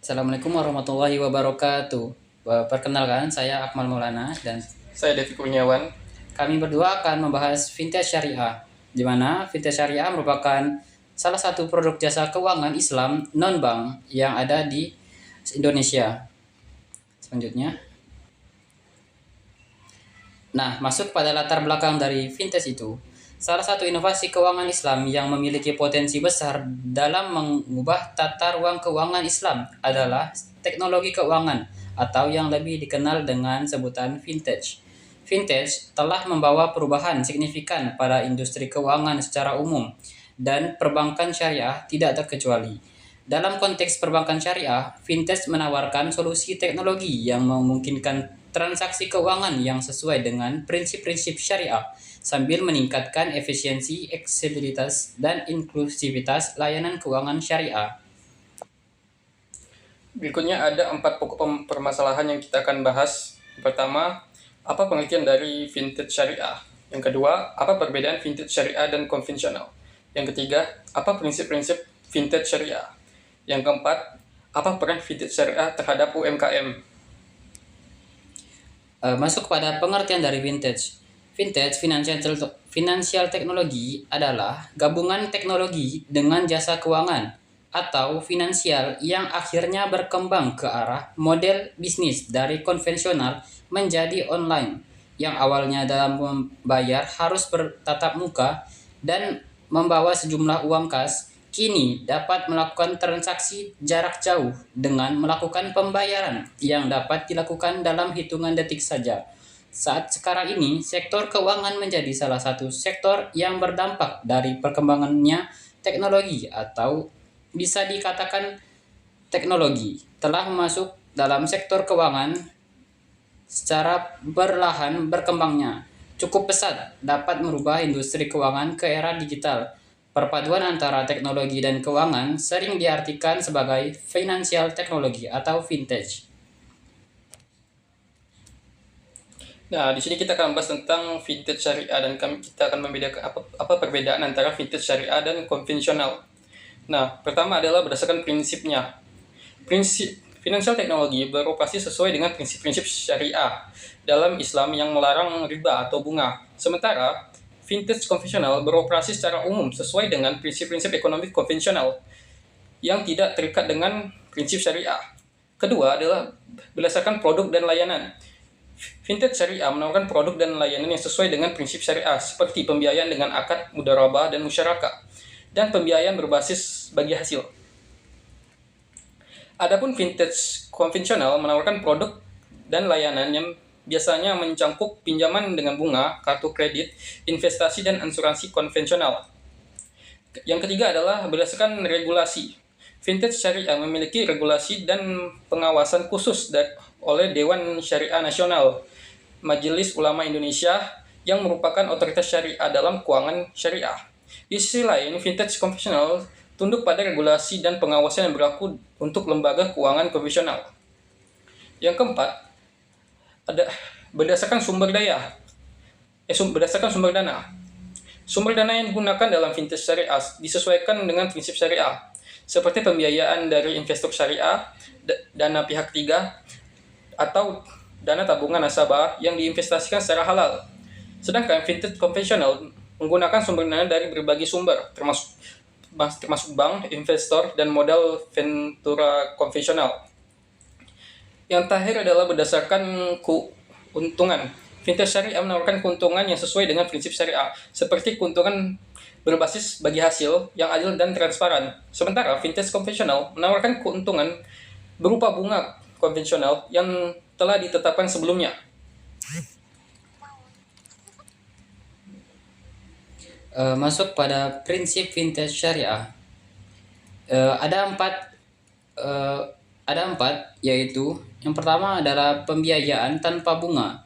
Assalamualaikum warahmatullahi wabarakatuh. Perkenalkan, saya Akmal Maulana dan Saya Devi Kurniawan. kami berdua akan membahas fintech syariah, di mana fintech syariah merupakan salah satu produk jasa keuangan Islam non-bank yang ada di Indonesia. Selanjutnya, masuk pada latar belakang dari fintech itu. Salah satu inovasi keuangan Islam yang memiliki potensi besar dalam mengubah tata ruang keuangan Islam adalah teknologi keuangan atau yang lebih dikenal dengan sebutan fintech. Fintech telah membawa perubahan signifikan pada industri keuangan secara umum dan perbankan syariah tidak terkecuali. Dalam konteks perbankan syariah, fintech menawarkan solusi teknologi yang memungkinkan transaksi keuangan yang sesuai dengan prinsip-prinsip syariah sambil meningkatkan efisiensi, aksesibilitas, dan inklusivitas layanan keuangan syariah. Berikutnya ada 4 pokok permasalahan yang kita akan bahas. Pertama, apa pengertian dari fintech syariah? Yang kedua, apa perbedaan fintech syariah dan konvensional? Yang ketiga, apa prinsip-prinsip fintech syariah? Yang keempat, apa peran fintech syariah terhadap UMKM? Masuk pada pengertian dari vintage. Vintage financial technology adalah gabungan teknologi dengan jasa keuangan atau finansial yang akhirnya berkembang ke arah model bisnis dari konvensional menjadi online, yang awalnya dalam membayar harus bertatap muka dan membawa sejumlah uang kas, kini dapat melakukan transaksi jarak jauh dengan melakukan pembayaran yang dapat dilakukan dalam hitungan detik saja. Saat sekarang ini, sektor keuangan menjadi salah satu sektor yang berdampak dari perkembangannya teknologi, atau bisa dikatakan teknologi telah masuk dalam sektor keuangan secara perlahan berkembangnya. Cukup pesat dapat merubah industri keuangan ke era digital. Perpaduan antara teknologi dan keuangan sering diartikan sebagai financial technology atau fintech. Nah, di sini kita akan bahas tentang fintech syariah dan kita akan membedakan apa perbedaan antara fintech syariah dan konvensional. Nah, pertama adalah berdasarkan prinsipnya. Prinsip financial teknologi beroperasi sesuai dengan prinsip-prinsip syariah dalam Islam yang melarang riba atau bunga. Sementara fintech konvensional beroperasi secara umum sesuai dengan prinsip-prinsip ekonomi konvensional yang tidak terikat dengan prinsip syariah. Kedua adalah berdasarkan produk dan layanan. Fintech syariah menawarkan produk dan layanan yang sesuai dengan prinsip syariah seperti pembiayaan dengan akad mudharabah dan musyarakah dan pembiayaan berbasis bagi hasil. Adapun fintech konvensional menawarkan produk dan layanan yang biasanya mencangkup pinjaman dengan bunga, kartu kredit, investasi, dan asuransi konvensional. Yang ketiga adalah berdasarkan regulasi. Fintech syariah memiliki regulasi dan pengawasan khusus oleh Dewan Syariah Nasional, Majelis Ulama Indonesia, yang merupakan otoritas syariah dalam keuangan syariah. Di sisi lain, fintech konvensional tunduk pada regulasi dan pengawasan yang berlaku untuk lembaga keuangan konvensional. Yang keempat, ada berdasarkan berdasarkan sumber dana. Sumber dana yang digunakan dalam fintech syariah disesuaikan dengan prinsip syariah, seperti pembiayaan dari investor syariah, dana pihak ketiga, atau dana tabungan nasabah yang diinvestasikan secara halal. Sedangkan fintech konvensional menggunakan sumber dana dari berbagai sumber, termasuk bank, investor, dan modal ventura konvensional. Yang terakhir adalah berdasarkan keuntungan. Fintech syariah menawarkan keuntungan yang sesuai dengan prinsip syariah, seperti keuntungan berbasis bagi hasil yang adil dan transparan. Sementara fintech konvensional menawarkan keuntungan berupa bunga konvensional yang telah ditetapkan sebelumnya. Masuk pada prinsip fintech syariah. Ada empat, yaitu yang pertama adalah pembiayaan tanpa bunga.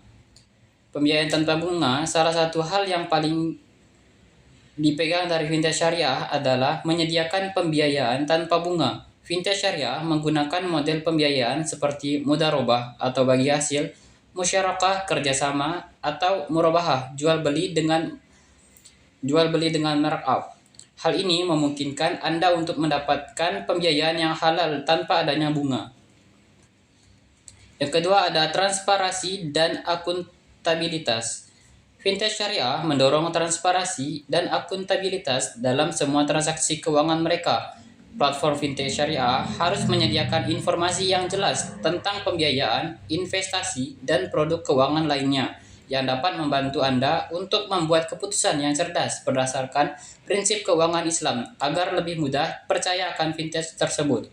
Pembiayaan tanpa bunga, salah satu hal yang paling dipegang dari fintech syariah adalah menyediakan pembiayaan tanpa bunga. Fintech syariah menggunakan model pembiayaan seperti mudharabah atau bagi hasil, musyarakah kerjasama, atau murabahah jual beli dengan markup. Hal ini memungkinkan Anda untuk mendapatkan pembiayaan yang halal tanpa adanya bunga. Yang kedua ada transparansi dan akuntabilitas. Fintech syariah mendorong transparansi dan akuntabilitas dalam semua transaksi keuangan mereka. Platform fintech syariah harus menyediakan informasi yang jelas tentang pembiayaan, investasi, dan produk keuangan lainnya yang dapat membantu Anda untuk membuat keputusan yang cerdas berdasarkan prinsip keuangan Islam agar lebih mudah percaya akan fintech tersebut.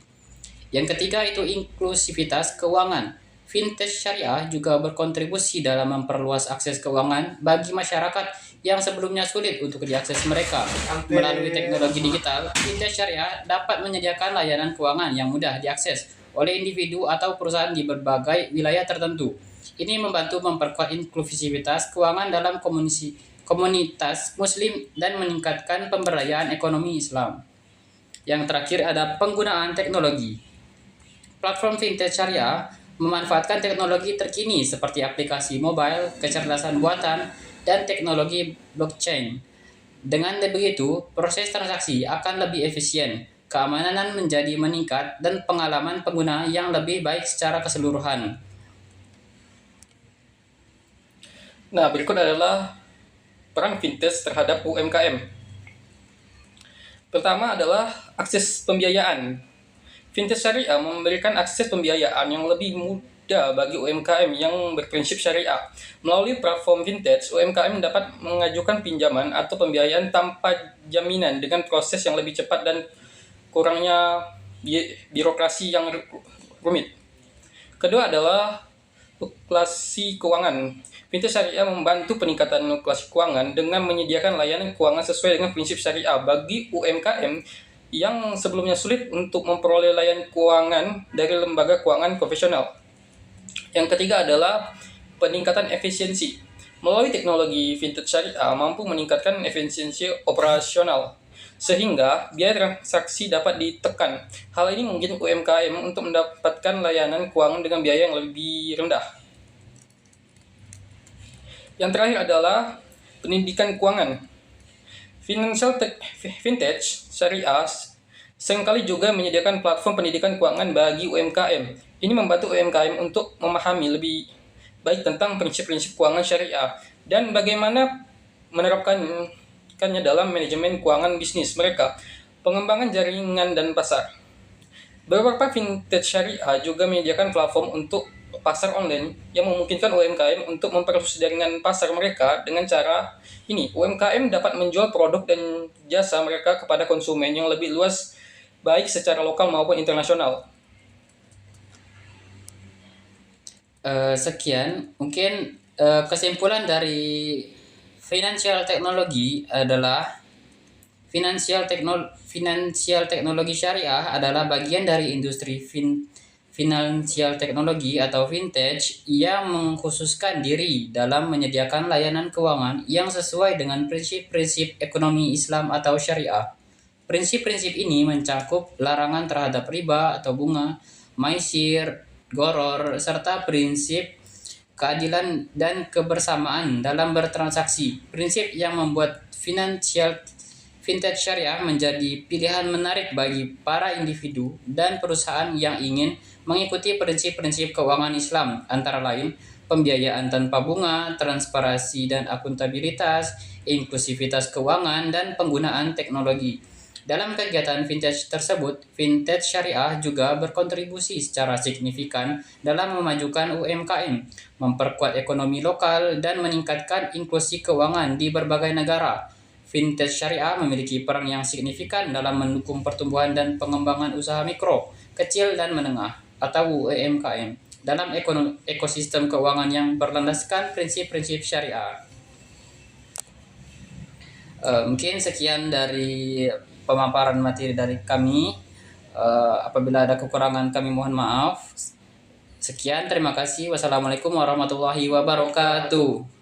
Yang ketiga itu inklusivitas keuangan. Fintech syariah juga berkontribusi dalam memperluas akses keuangan bagi masyarakat yang sebelumnya sulit untuk diakses mereka. Melalui teknologi digital, fintech syariah dapat menyediakan layanan keuangan yang mudah diakses oleh individu atau perusahaan di berbagai wilayah tertentu. Ini membantu memperkuat inklusivitas keuangan dalam komunitas Muslim dan meningkatkan pemberdayaan ekonomi Islam. Yang terakhir ada penggunaan teknologi. Platform fintech syariah memanfaatkan teknologi terkini seperti aplikasi mobile, kecerdasan buatan, dan teknologi blockchain. Dengan begitu, proses transaksi akan lebih efisien, keamanan menjadi meningkat, dan pengalaman pengguna yang lebih baik secara keseluruhan. Nah, berikut adalah peran fintech terhadap UMKM. Pertama adalah akses pembiayaan. Fintech syariah memberikan akses pembiayaan yang lebih mudah bagi UMKM yang berprinsip syariah. Melalui platform fintech, UMKM dapat mengajukan pinjaman atau pembiayaan tanpa jaminan dengan proses yang lebih cepat dan kurangnya birokrasi yang rumit. Kedua adalah nukleasi keuangan. Fintech syariah membantu peningkatan nukleasi keuangan dengan menyediakan layanan keuangan sesuai dengan prinsip syariah bagi UMKM yang sebelumnya sulit untuk memperoleh layanan keuangan dari lembaga keuangan profesional. Yang ketiga adalah peningkatan efisiensi. Melalui teknologi fintech syariah mampu meningkatkan efisiensi operasional, sehingga biaya transaksi dapat ditekan. Hal ini mungkin UMKM untuk mendapatkan layanan keuangan dengan biaya yang lebih rendah. Yang terakhir adalah pendidikan keuangan. Fintech syariah seringkali juga menyediakan platform pendidikan keuangan bagi UMKM. Ini membantu UMKM untuk memahami lebih baik tentang prinsip-prinsip keuangan syariah dan bagaimana menerapkannya dalam manajemen keuangan bisnis mereka, pengembangan jaringan dan pasar. Beberapa fintech syariah juga menyediakan platform untuk pasar online yang memungkinkan UMKM untuk memperluas jaringan pasar mereka. Dengan cara ini, UMKM dapat menjual produk dan jasa mereka kepada konsumen yang lebih luas, baik secara lokal maupun internasional. Sekian, mungkin kesimpulan dari financial technology adalah financial teknologi syariah adalah bagian dari industri financial teknologi atau fintech yang mengkhususkan diri dalam menyediakan layanan keuangan yang sesuai dengan prinsip-prinsip ekonomi Islam atau syariah. Prinsip-prinsip ini mencakup larangan terhadap riba atau bunga, maisir, goror, serta prinsip keadilan dan kebersamaan dalam bertransaksi. Prinsip yang membuat fintech syariah menjadi pilihan menarik bagi para individu dan perusahaan yang ingin mengikuti prinsip-prinsip keuangan Islam, antara lain pembiayaan tanpa bunga, transparansi dan akuntabilitas, inklusivitas keuangan, dan penggunaan teknologi. Dalam kegiatan fintech tersebut, fintech syariah juga berkontribusi secara signifikan dalam memajukan UMKM, memperkuat ekonomi lokal, dan meningkatkan inklusi keuangan di berbagai negara. Fintech syariah memiliki peran yang signifikan dalam mendukung pertumbuhan dan pengembangan usaha mikro, kecil, dan menengah atau UMKM dalam ekosistem keuangan yang berlandaskan prinsip-prinsip syariah. Mungkin sekian dari pemaparan materi dari kami. Apabila ada kekurangan kami mohon maaf. Sekian, terima kasih. Wassalamualaikum warahmatullahi wabarakatuh.